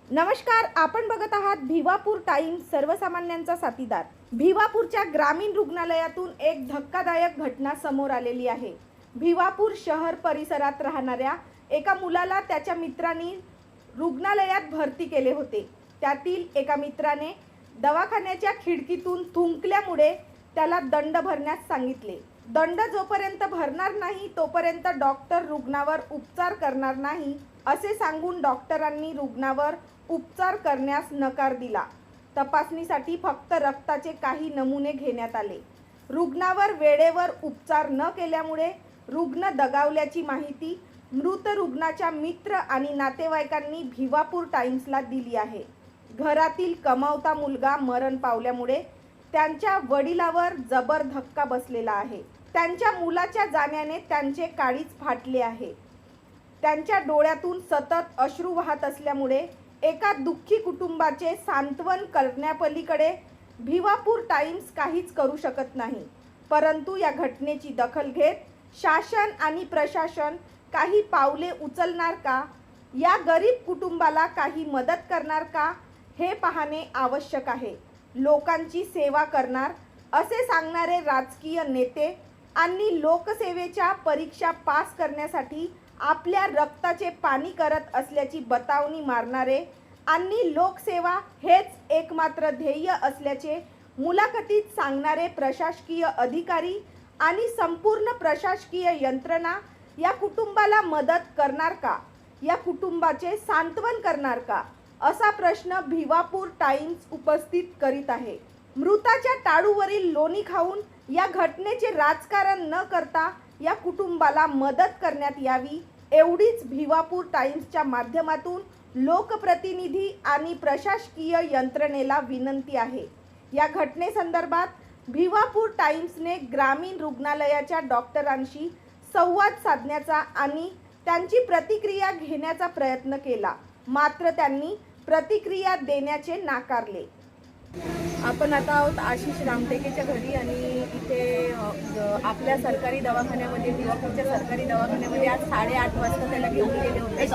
नमस्कार, आपण बघत आहात भिवापूर टाइम्स, सर्वसामान्यांचा साथीदार। भिवापूरच्या ग्रामीण रुग्णालयातून एक धक्कादायक घटना समोर आलेली आहे। भिवापूर शहर परिसरात राहणाऱ्या एका मुलाला त्याच्या मित्रांनी रुग्णालयात भरती केले होते। त्यातील एका मित्राने दवाखान्याच्या खिडकीतून थुंकल्यामुळे त्याला दंड भरण्यास सांगितले। दंड जोपर्यंत भरणार नाही तोपर्यंत डॉक्टर रुग्णावर उपचार करणार नाही असे सांगून डॉक्टरांनी रुग्णावर उपचार करण्यास नकार दिला। तपासणीसाठी फक्त रक्ताचे काही नमुने घेण्यात आले। रुग्णावर वेळेवर उपचार न केल्यामुळे रुग्ण दगावल्याची माहिती मृत रुग्णाच्या मित्र आणि नातेवाईकांनी भिवापूर टाइम्सला दिली आहे। घरातील कमावता मुलगा मरण पावल्यामुळे त्यांच्या वडिलावर जबर धक्का बसलेला आहे। त्यांच्या मुलाच्या जाण्याने त्यांचे काळीज फाटले आहे। त्यांच्या डोळ्यातून सतत अश्रू वाहत असल्यामुळे एका दुःखी कुटुंबाचे सांत्वन करण्यापलीकडे भिवापूर टाइम्स काहीच करू शकत नाही। परंतु या घटनेची दखल घेत शासन आणि प्रशासन काही पावले उचलणार का, या गरीब कुटुंबाला काही मदत करणार का, हे पाहणे आवश्यक आहे। लोकांची सेवा करणार असे सांगणारे राजकीय नेते आणि लोकसेवेच्या परीक्षा पास करण्यासाठी आपल्या रक्ताचे पाणी करत असल्याची बतावणी मारणारे आणि लोकसेवा हेच एकमात्र ध्येय असल्याचे मुलाखतीत सांगणारे प्रशासकीय अधिकारी आणि संपूर्ण प्रशासकीय यंत्रणा या कुटुंबाला मदत करणार का, या कुटुंबाचे सांत्वन करणार का, असा प्रश्न भिवापूर टाइम्स उपस्थित करीत आहे। मृताच्या टाळूवरील लोणी खाऊन या घटनेचे राजकारण न करता या कुटुंबाला मदत करण्यात यावी, एवढीच भिवापूर टाइम्सच्या माध्यमातून लोकप्रतिनिधी आणि प्रशासकीय यंत्रणेला विनंती आहे। या घटनेसंदर्भात भिवापूर टाइम्सने ग्रामीण रुग्णालयाच्या डॉक्टरांशी संवाद साधण्याचा आणि त्यांची प्रतिक्रिया घेण्याचा प्रयत्न केला, मात्र त्यांनी प्रतिक्रिया देण्याचे नाकारले। आपण आता आहोत आशिष रामटेकेच्या घरी आणि इथे आपल्या सरकारी दवाखान्यामध्ये, भिवापूरच्या सरकारी दवाखान्यामध्ये आज 8:30 वाजता त्याला घेऊन गेले होते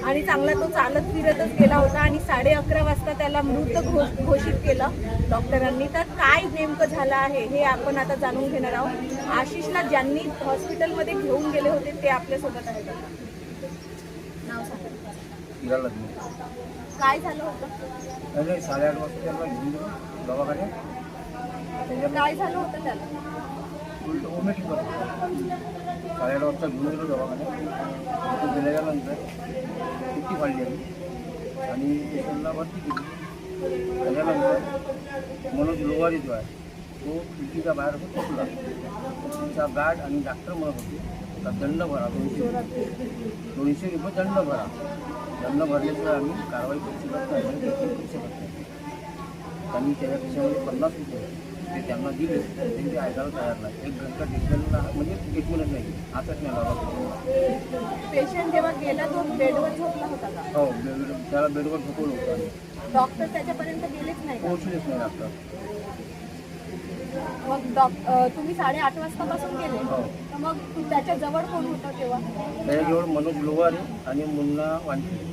आणि चांगला तो चालत फिरतच गेला होता आणि 11:30 वाजता त्याला मृत घोषित केलं डॉक्टरांनी। तर काय नेमकं झालं आहे हे आपण आता जाणून घेणार आहोत। आशिषला ज्यांनी हॉस्पिटलमध्ये घेऊन गेले होते ते आपल्यासोबत आहेत। नाव सांगा, काय झालं होतं? 8:30 वाजता त्याला घेऊन गेलो दवाखान्यात। काय झालं होतं त्याला? उलट ओमेटिक होतं। 8:30 वाजता घेऊन गेलो दवाखान्यात। तिथे गेल्यानंतर किती फाडली आली आणि पेशंटला भरती केली। त्याच्यानंतर मनोज लोवारी जो आहे तो खिडकीच्या बाहेर पडला। तिचा गार्ड आणि डॉक्टर म्हणत होते का दंड भरा, 200 रुपये दंड भरा। दंड भरल्याशिवाय आम्ही कारवाई करू शकत नाही। त्यांनी त्याच्या खिशामध्ये 50 रुपये ते त्यांना दिले, त्यांनी ते ऐकायला तयार नाही। 1 घंटा ट्रीटमेंटला म्हणजे ट्रीटमेंटच नाही, आताच नाही लावला। पेशंट जेव्हा गेला तो बेडवर झोपला होता का? हो, त्याला बेडवर झोपवलं होतं। डॉक्टर त्याच्यापर्यंत गेलेच नाही का? पोहोचलेच नाही डॉक्टर। मग तुम्ही 8:30 वाजतापासून गेले, हो। मग त्याच्या जवळ कोण होता तेव्हा? त्याच्याजवळ मनोज लोवारे आणि मुन्ना वांटे।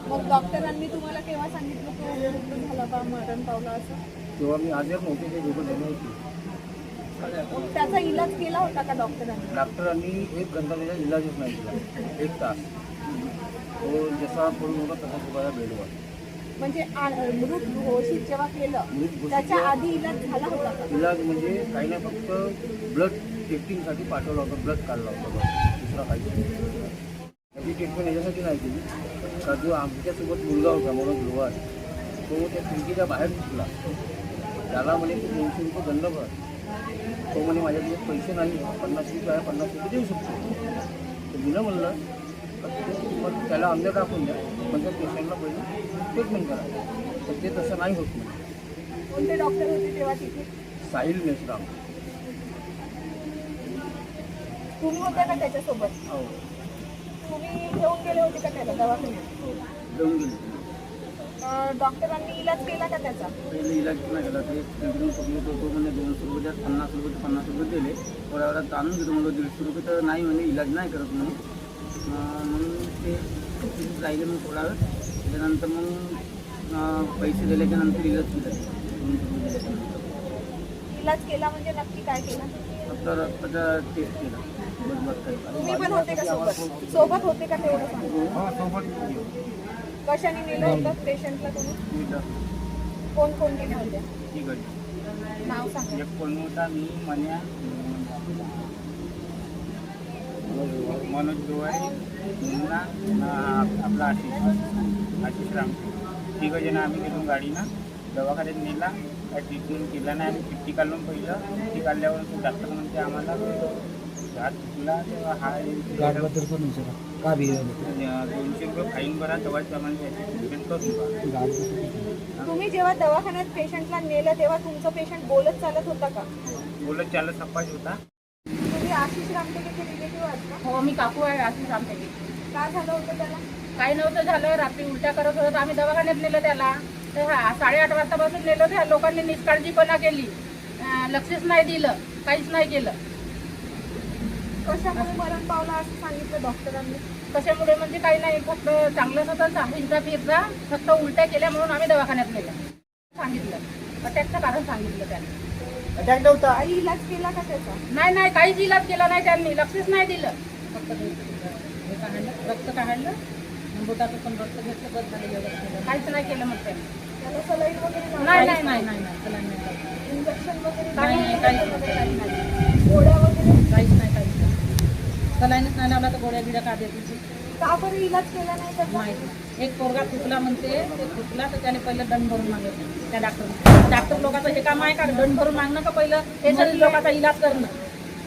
मग डॉक्टरांनी तुम्हाला केव्हा सांगितलं तो मृत्यू झाला बा, मरण पावला असं? तेव्हा मी हजर नव्हते, ते झोपत झाले होते। मग त्याचा इलाज केला होता का डॉक्टरांनी? डॉक्टरांनी 1 घंटा त्याचा इलाजच नाही केला, 1 तास। तो जसा पडून होता तसा झोपाया बेडवर। म्हणजे मृत घोषित जेव्हा केलं त्याच्या आधी इलाज झाला होता का? इलाज म्हणजे काही नाही, फक्त ब्लड टेस्टिंगसाठी पाठवलं होतं, ब्लड काढला होता, बस दुसरा काही नाही। त्याची ट्रीटमेंट याच्यासाठी नाही केली का जो आमच्यासोबत मुलगा होता मनोज लोवार, तो त्या खिडकीच्या बाहेर निघला। त्याला म्हणे तू 200 रुपये दंड भर। तो म्हणे माझ्याकडे पैसे नाही, 50 रुपये आहे, 50 रुपये देऊ शकतो। तर मी म्हणलं मग त्याला अंदर टाकून द्या, पण त्या पेशंटला पहिले ट्रीटमेंट करा। तर ते तसं नाही होत नाही। कोणते डॉक्टर होते तेव्हा तिथे? साहिल मेश्राम। तुम्ही होता का त्याच्यासोबत? हो, तुम्ही घेऊन गेले होते का त्याला दवाखान्यात? घेऊन गेले। डॉक्टरांनी इलाज केला का त्याचा? पहिले इलाज नाही केला, ते कंटिन्यू पकडले तो म्हणे 200 रुपये द्या, 50 रुपये 50 रुपये दिले। थोड्या वेळात आणून घेतो म्हणलं 150 रुपये, तर नाही म्हणे इलाज नाही करत म्हणे। म्हणून ते तिथेच राहिले मग थोडा वेळ. त्यानंतर मग पैसे दिल्याच्या नंतर इलाज केला. इलाज केला म्हणजे नक्की काय केला? फक्त रक्ताचा टेस्ट केला. बस काही. तुम्ही पण होते का सोबत होते का तेवढं सांगा. हा सोबत कशाने नेलं होतं पेशंटला तुम्ही? कोण कोण केलं होत्या? ठीक आहे. नाव सांगा. एक कोण होता, मी मन्या, मनोज गोवारी, मुन्ना, आपला आशिष रामटे. तिघं जण आम्ही गेलो गाडीनं दवाखान्यात नेला. काय ट्रीटमेंट केला नाही. आम्ही चिठ्ठी काढून पहिलं. चिठ्ठी काढल्यावर तो डॉक्टर म्हणते आम्हाला हात दुखला तेव्हा हा गाडीबद्दल पण विचारा का बी 200 रुपये फाईन भरा तेव्हाच आम्हाला त्याची ट्रीटमेंट करून द्या. तुम्ही जेव्हा दवाखान्यात पेशंटला नेलं तेव्हा तुमचं पेशंट बोलत चालत होता का? बोलत चालत सपाश होता. तुम्ही आशिष रामटेकेचे रिलेटिव्ह आहात का? हो, मी काकू आहे आशिष रामटेके. काय झालं होतं त्याला? काही नव्हतं झालं. रात्री उलट्या करत होतं. आम्ही दवाखान्यात नेलं त्याला. तर 8:30 वाजतापासून नेलं. त्या लोकांनी निष्काळजीपणा केली. लक्षच नाही दिलं. काहीच नाही केलं. कशामुळे मरण पावला असं सांगितलं डॉक्टरांनी? कशामुळे म्हणजे काही नाही. फक्त चांगलंच होतं. हिंसा फिरता फक्त उलट्या केल्या म्हणून आम्ही दवाखान्यात नेलं. सांगितलं अटॅकचं कारण सांगितलं त्यांनी. अटॅक नव्हता. काही इलाज केला का त्याचा? नाही काहीच इलाज केला नाही त्यांनी. लक्षच नाही दिलं. फक्त हे काढलं, रक्त काढलं, बोटाचं पण रक्त घेतलं, बस झालं. व्यवस्थित काहीच नाही केलं मग त्यांनी. त्याला सलाईन वगैरे नाही लावली? सलाईन नाही. इंजेक्शन वगैरे काही नाही, काहीच नाही. गोळ्या वगैरे काहीच नाही. सलाईनच नाही लावला तर गोळ्या बिड्या का देतील? का बरं इलाज केला नाही त्याचा? माहिती एक पोरगा थुकला म्हणते. ते थुकला तर त्याने पहिलं दंड भरून मागितलं त्या डॉक्टर लोकांचं हे काम आहे का? दंड भरून मागणं का पहिलं पेशंट लोकांचा इलाज करणं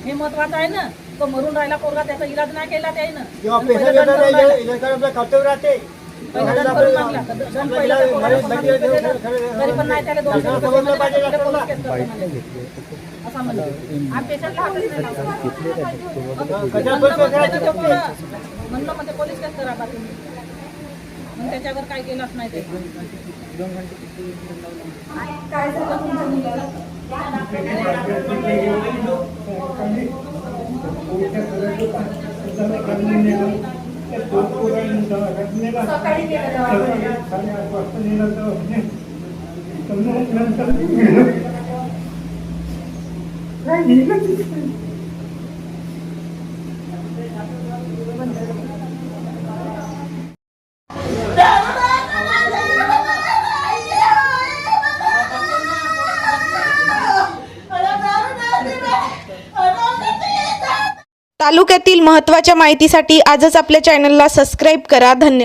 हे महत्वाचं आहे ना. तो मरून राहिला पोरगा, त्याचा इलाज नाही केला त्यानं. कर्तव्य राहते. पहिला दंड भरून मागला तर दंड पहिला त्या पोराला पण मागितलं गेलं. तरी पण नाही. त्याला 200 रुपये दिले. त्याला पोलीस केस करतो म्हणे. असं म्हणलं. आम्ही पेशंटला हातच नाही लावला. म्हणलं मग ते पोलीस केस करा बा तुम्ही. मग त्याच्यावर काय केलंच नाही ते. काय झालं तुमच्या मुलाला? सकाळी गेलं दवाखान्यात. तालुक्यातील महत्त्वाच्या माहितीसाठी आजच आपल्या चॅनलला सबस्क्राईब करा. धन्यवाद.